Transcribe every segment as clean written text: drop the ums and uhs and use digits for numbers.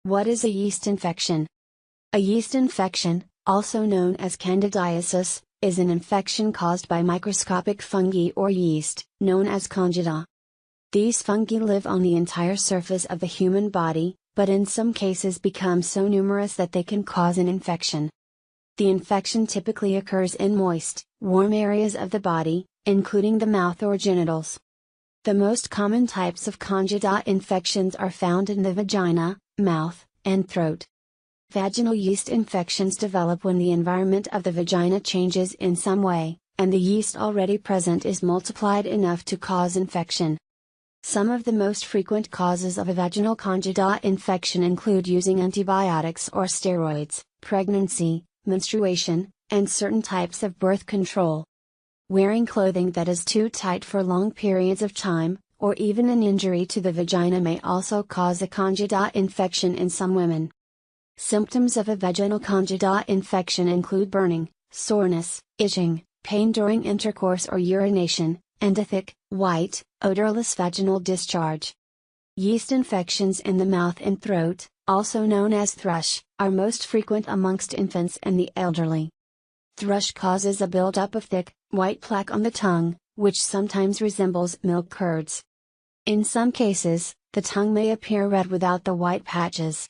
What is a yeast infection? A yeast infection, also known as candidiasis, is an infection caused by microscopic fungi or yeast, known as Candida. These fungi live on the entire surface of the human body, but in some cases become so numerous that they can cause an infection. The infection typically occurs in moist, warm areas of the body, including the mouth or genitals. The most common types of Candida infections are found in the vagina, mouth, and throat. Vaginal yeast infections develop when the environment of the vagina changes in some way, and the yeast already present is multiplied enough to cause infection. Some of the most frequent causes of a vaginal Candida infection include using antibiotics or steroids, pregnancy, menstruation, and certain types of birth control. Wearing clothing that is too tight for long periods of time, or even an injury to the vagina may also cause a Candida infection in some women. Symptoms of a vaginal Candida infection include burning, soreness, itching, pain during intercourse or urination, and a thick, white, odorless vaginal discharge. Yeast infections in the mouth and throat, also known as thrush, are most frequent amongst infants and the elderly. Thrush causes a buildup of thick, white plaque on the tongue, which sometimes resembles milk curds. In some cases, the tongue may appear red without the white patches.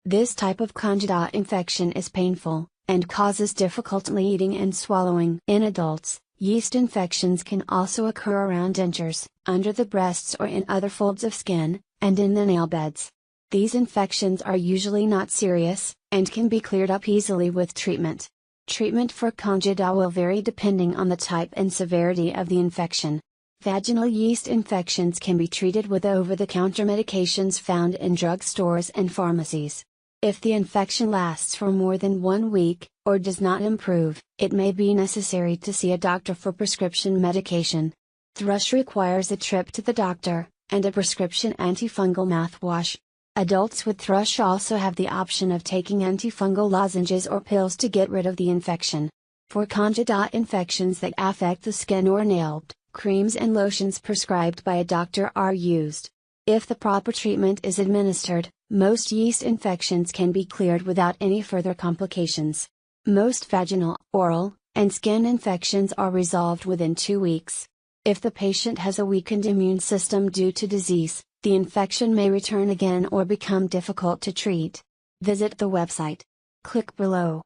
This type of Candida infection is painful, and causes difficulty eating and swallowing. In adults, yeast infections can also occur around dentures, under the breasts or in other folds of skin, and in the nailbeds. These infections are usually not serious, and can be cleared up easily with treatment. Treatment for Candida will vary depending on the type and severity of the infection. Vaginal yeast infections can be treated with over-the-counter medications found in drugstores and pharmacies. If the infection lasts for more than 1 week, or does not improve, it may be necessary to see a doctor for prescription medication. Thrush requires a trip to the doctor, and a prescription antifungal mouthwash. Adults with thrush also have the option of taking antifungal lozenges or pills to get rid of the infection. For Candida infections that affect the skin or nail, creams and lotions prescribed by a doctor are used. If the proper treatment is administered, most yeast infections can be cleared without any further complications. Most vaginal, oral, and skin infections are resolved within 2 weeks. If the patient has a weakened immune system due to disease, the infection may return again or become difficult to treat. Visit the website. Click below.